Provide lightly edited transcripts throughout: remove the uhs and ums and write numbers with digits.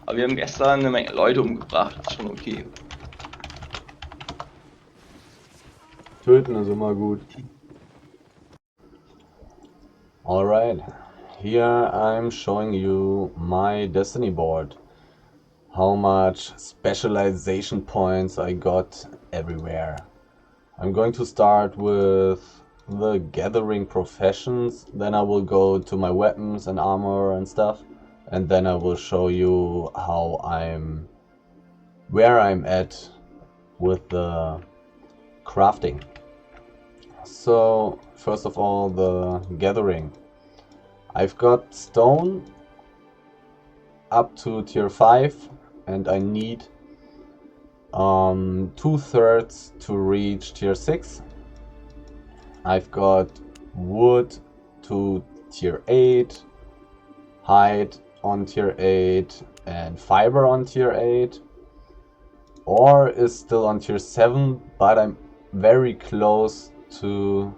Aber wir haben gestern eine Menge Leute umgebracht, das ist schon okay. Töten ist immer gut. Alright, here I'm showing you my Destiny board. How much specialization points I got everywhere. I'm going to start with the gathering professions, then I will go to my weapons and armor and stuff, and then I will show you where I'm at with the crafting. So first of all, the gathering. I've got stone up to tier 5 and I need 2/3 to reach tier 6. I've got wood to tier 8, hide on tier 8 and fiber on tier 8. Ore is still on tier 7, but I'm very close to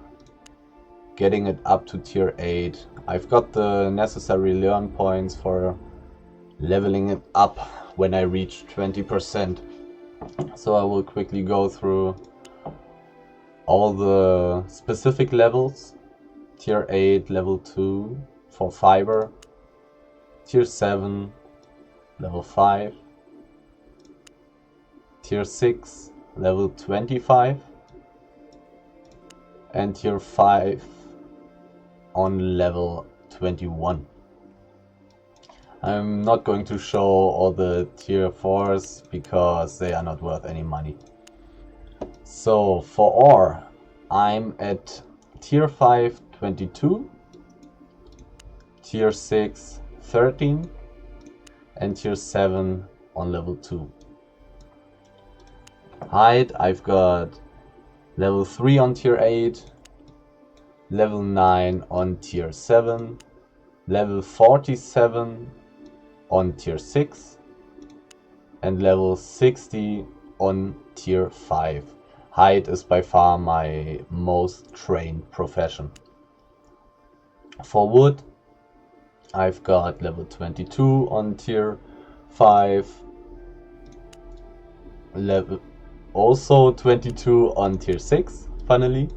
getting it up to tier 8. I've got the necessary learn points for leveling it up when I reach 20%. So I will quickly go through all the specific levels. Tier 8, level 2 for fiber. Tier 7, level 5. Tier 6, level 25. And tier 5 on level 21. I'm not going to show all the tier 4s because they are not worth any money. So for ore, I'm at tier 5 22, tier 6 13 and tier 7 on level 2. Hide, I've got level 3 on tier 8, level 9 on tier 7, level 47 on tier 6 and level 60 on tier 5. Hide is by far my most trained profession. For wood, I've got level 22 on tier 5, level also 22 on tier 6, funnily.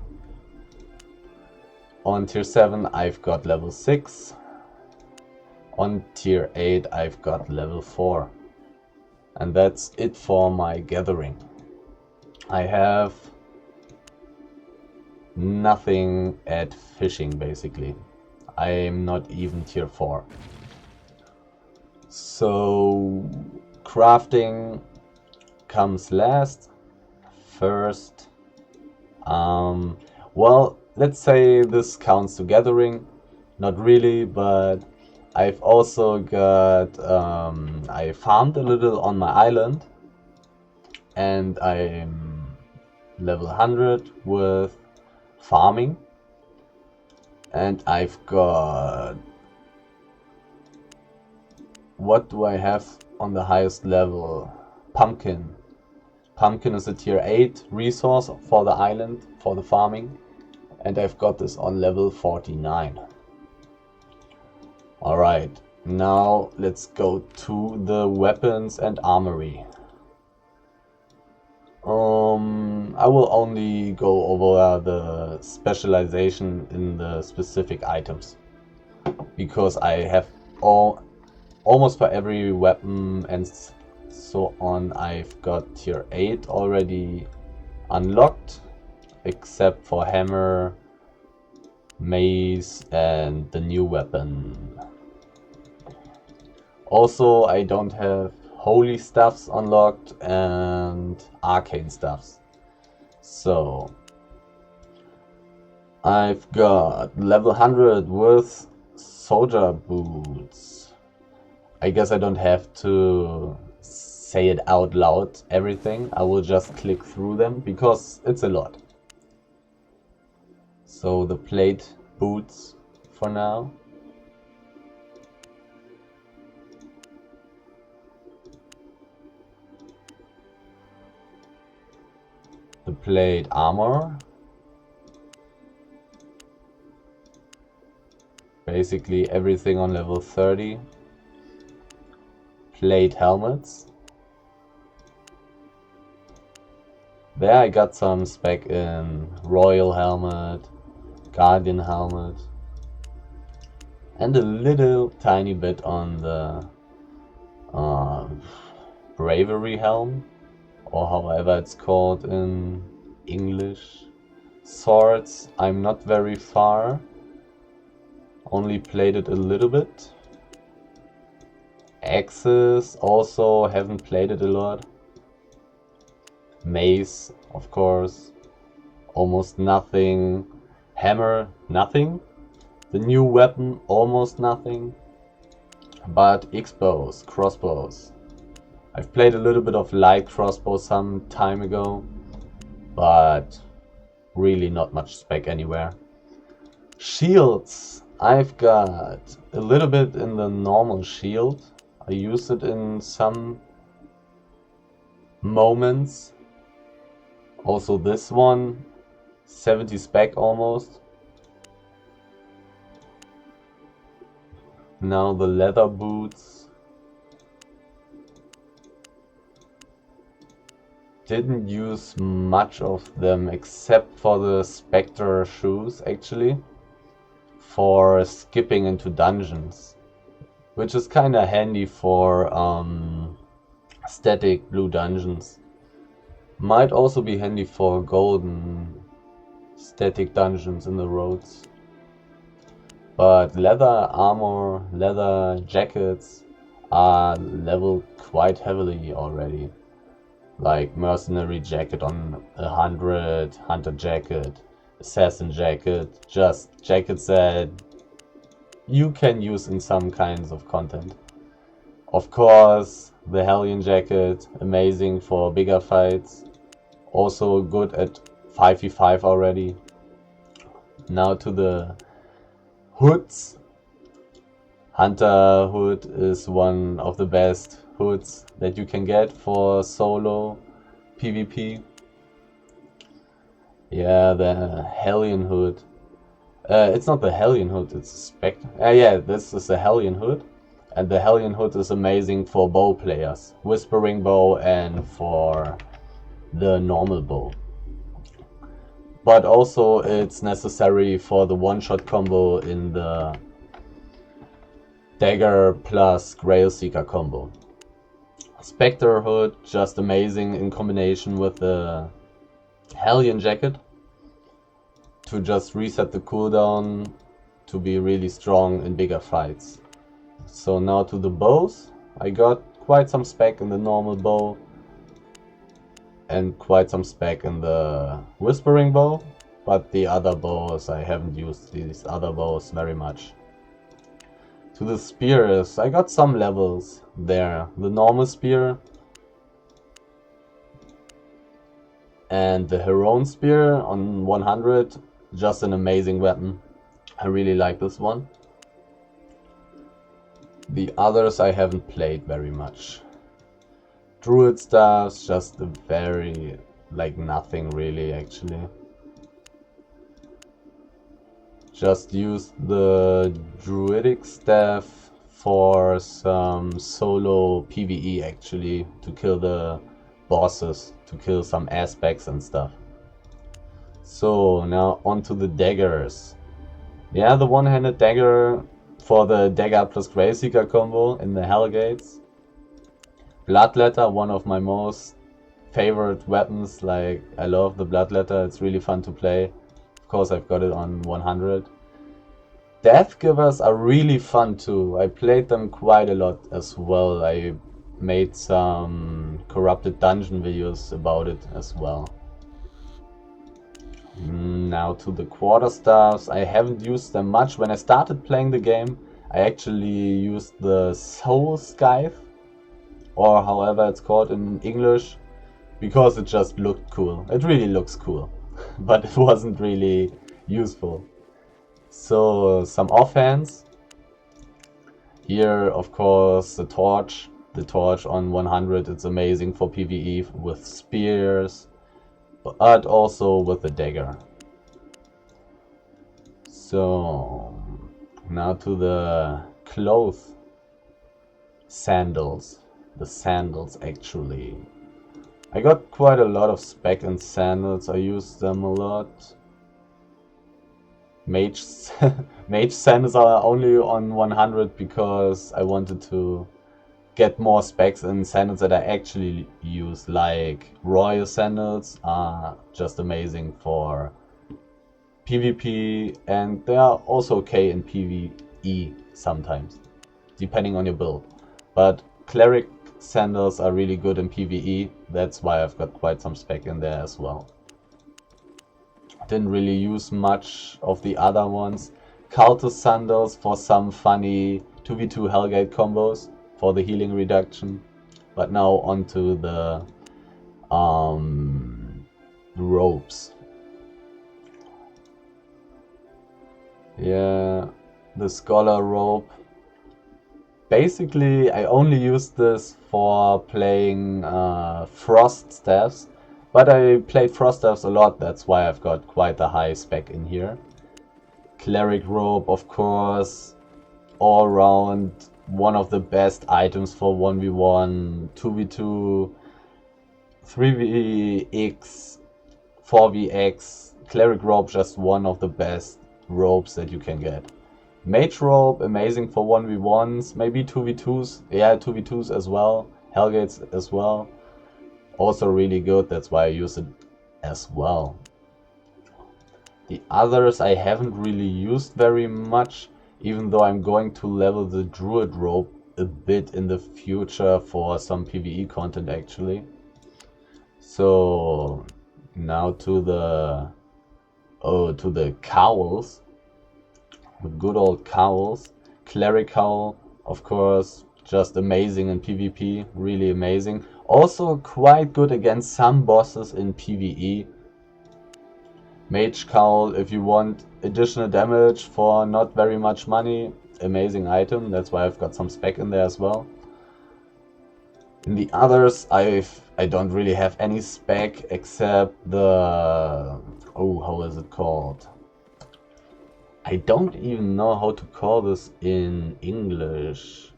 On tier 7 I've got level 6. On tier 8 I've got level 4. And that's it for my gathering. I have nothing at fishing basically. I'm not even tier 4. So crafting comes last. First, well, let's say this counts to gathering. Not really, but I've also got, I farmed a little on my island and I'm level 100 with farming. And I've got, what do I have on the highest level? Pumpkin. Pumpkin is a tier 8 resource for the island, for the farming. And I've got this on level 49. Alright, now let's go to the weapons and armory. I will only go over the specialization in the specific items. Because I have almost for every weapon and so on, I've got tier 8 already unlocked, except for hammer, mace and the new weapon. Also, I don't have holy stuffs unlocked and arcane stuffs. So I've got level 100 with soldier boots. I guess I don't have to say it out loud, everything. I will just click through them because it's a lot. So the plate boots for now. The plate armor. Basically everything on level 30. plate helmets. There I got some spec in Royal helmet, Guardian helmet, and a little tiny bit on the Bravery helm, or however it's called in English. Swords, I'm not very far, only played it a little bit. Axes, also haven't played it a lot. Mace, of course, almost nothing. Hammer, nothing. The new weapon, almost nothing. But X-bows, crossbows. I've played a little bit of light crossbow some time ago, but really not much spec anywhere. Shields, I've got a little bit in the normal shield. I use it in some moments. Also this one, 70 spec almost. Now the leather boots. Didn't use much of them except for the Spectre shoes actually, for skipping into dungeons, which is kinda handy for static blue dungeons. Might also be handy for golden static dungeons in the roads. But leather armor, leather jackets are leveled quite heavily already. Like mercenary jacket on 100, hunter jacket, assassin jacket, just jackets that you can use in some kinds of content. Of course, the Hellion jacket, amazing for bigger fights, also good at 5v5 already. Now to the hoods. Hunter hood is one of the best hoods that you can get for solo PvP. Yeah, the Hellion hood. It's not the Hellion hood, it's a Spectre. Yeah, this is the Hellion hood. And the Hellion hood is amazing for bow players. Whispering bow and for the normal bow. But also it's necessary for the one-shot combo in the Dagger plus Grail Seeker combo. Spectre hood, just amazing in combination with the Hellion jacket to just reset the cooldown to be really strong in bigger fights. So now to the bows. I got quite some spec in the normal bow and quite some spec in the Whispering bow, but the other bows, I haven't used these other bows very much. To the spears, I got some levels there. The normal spear and the Heroine spear on 100, just an amazing weapon. I really like this one. The others I haven't played very much. Druid staffs, just a very, like nothing really actually. Just used the Druidic staff for some solo PvE actually, to kill the bosses, to kill some aspects and stuff. So now onto the daggers. Yeah, the one-handed dagger for the Dagger plus Grail Seeker combo in the Hellgates. Bloodletter, one of my most favorite weapons. Like, I love the Bloodletter, it's really fun to play. Of course, I've got it on 100. Death Givers are really fun too. I played them quite a lot as well. I made some corrupted dungeon videos about it as well. Now to the quarterstaffs. I haven't used them much. When I started playing the game, I actually used the Soul Scythe, or however it's called in English, because it just looked cool. It really looks cool, but it wasn't really useful. So some offhands. Here, of course, the torch. The torch on 100, it's amazing for PvE with spears, but also with the dagger. So now to the cloth sandals. the sandals actually. I got quite a lot of spec in sandals, I use them a lot. Mage sandals are only on 100 because I wanted to get more specs in sandals that I actually use, like royal sandals are just amazing for PvP, and they are also okay in PvE sometimes, depending on your build. But cleric sandals are really good in PvE, that's why I've got quite some spec in there as well. Didn't really use much of the other ones. Cultist sandals for some funny 2v2 Hellgate combos for the healing reduction. But now onto the robes. Yeah, the Scholar robe. Basically, I only use this for playing Frost Staffs. But I played Frost Staffs a lot, that's why I've got quite a high spec in here. Cleric robe, of course, all around one of the best items for 1v1, 2v2, 3vx, 4vx. Cleric robe, just one of the best robes that you can get. Mage robe, amazing for 1v1s, maybe 2v2s, yeah, 2v2s as well, Hellgates as well. Also really good, that's why I use it as well. The others I haven't really used very much, even though I'm going to level the Druid robe a bit in the future for some PvE content actually. So now to the cowls, the good old cowls. Cleric cowl, of course, just amazing in PvP, really amazing. Also quite good against some bosses in PvE. Mage cowl, if you want additional damage for not very much money, amazing item, that's why I've got some spec in there as well. In the others, I don't really have any spec except the... oh, how is it called? I don't even know how to call this in English.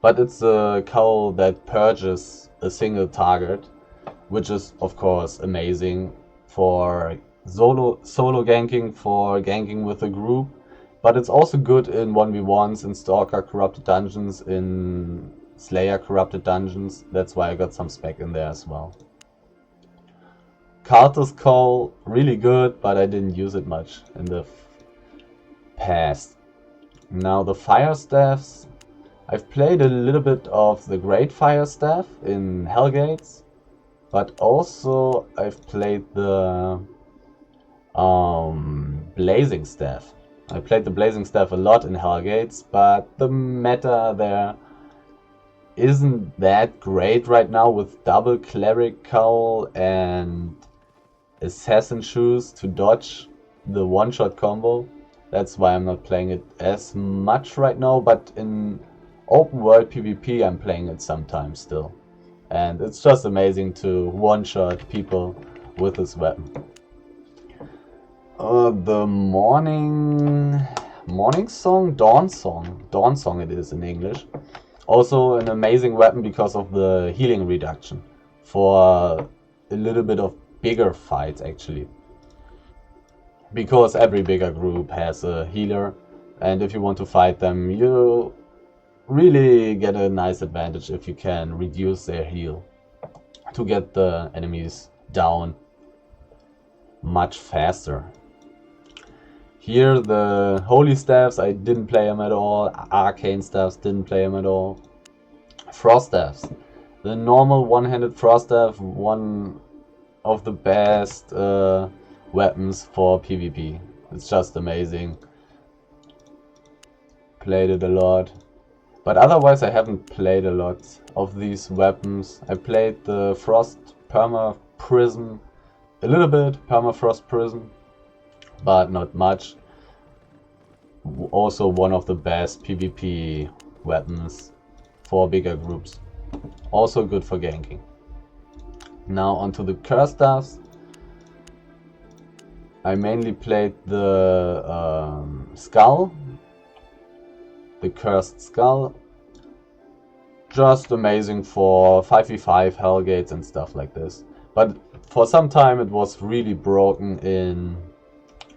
But it's a cowl that purges a single target, which is of course amazing for solo ganking, for ganking with a group. But it's also good in 1v1s, in Stalker Corrupted Dungeons, in Slayer Corrupted Dungeons. That's why I got some spec in there as well. Cultist Cowl, really good, but I didn't use it much in the past. Now the Fire Staffs. I've played a little bit of the Great Fire Staff in Hellgates, but also I've played the Blazing Staff. I played the Blazing Staff a lot in Hellgates, but the meta there isn't that great right now with double Cleric Cowl and Assassin Shoes to dodge the one-shot combo. That's why I'm not playing it as much right now, but in open world PvP I'm playing it sometimes still. And it's just amazing to one-shot people with this weapon. The morning song? Dawn song it is in English. Also an amazing weapon because of the healing reduction. For a little bit of bigger fights actually. Because every bigger group has a healer, and if you want to fight them, you really get a nice advantage if you can reduce their heal to get the enemies down much faster. Here the Holy Staffs, I didn't play them at all. Arcane Staffs, didn't play them at all. Frost Staffs. The normal one-handed Frost Staff, one of the best weapons for PvP. It's just amazing. Played it a lot. But otherwise I haven't played a lot of these weapons. I played the Frost Perma Prism a little bit, Permafrost Prism, but not much. Also one of the best PvP weapons for bigger groups. Also good for ganking. Now onto the curse staffs. I mainly played the skull, the cursed skull. just amazing for 5v5 Hellgates and stuff like this. But for some time it was really broken in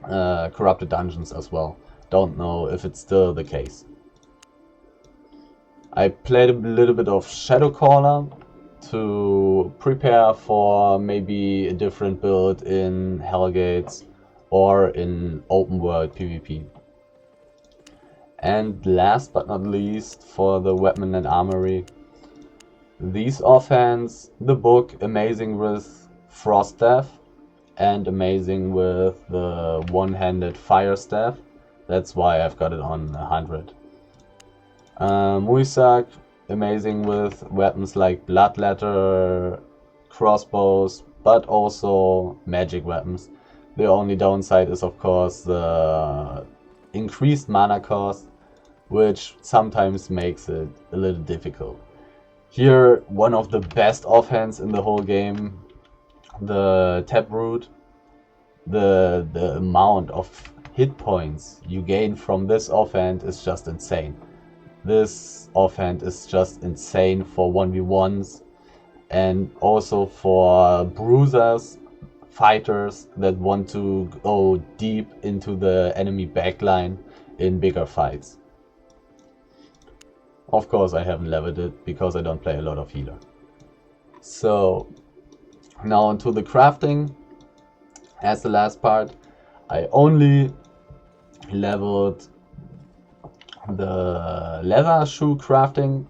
Corrupted Dungeons as well. Don't know if it's still the case. I played a little bit of Shadowcaller to prepare for maybe a different build in Hellgates or in open world PvP. And last but not least, for the Weaponry Armory, these offhands, the book, amazing with Frost Staff and amazing with the one-handed Fire Staff. That's why I've got it on 100. Muisak, amazing with weapons like Bloodletter, crossbows, but also magic weapons. The only downside is of course the increased mana cost, which sometimes makes it a little difficult. Here, one of the best offhands in the whole game, the Taproot. The amount of hit points you gain from this offhand is just insane. This offhand is just insane for 1v1s and also for bruisers, fighters that want to go deep into the enemy backline in bigger fights. Of course I haven't leveled it because I don't play a lot of healer. So now onto the crafting. As the last part, I only leveled the leather shoe crafting,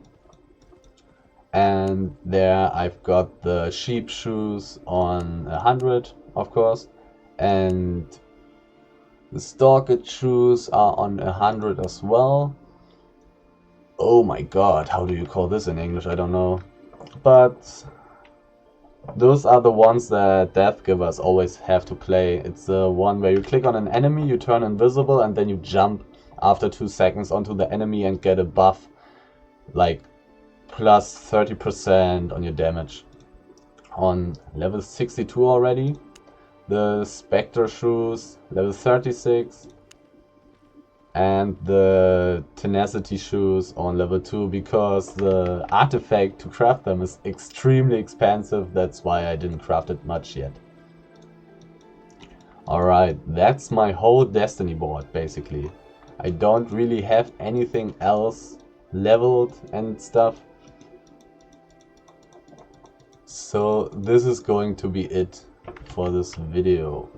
and there I've got the sheep shoes on 100, of course, and the stalked shoes are on 100 as well. Oh my god, how do you call this in English? I don't know. But those are the ones that Death Givers always have to play. It's the one where you click on an enemy, you turn invisible, and then you jump after 2 seconds onto the enemy and get a buff like plus 30% on your damage. On level 62 already. The Spectre shoes, level 36. And the Tenacity shoes on level 2, because the artifact to craft them is extremely expensive. That's why I didn't craft it much yet. Alright, that's my whole Destiny board basically. I don't really have anything else leveled and stuff. So this is going to be it for this video.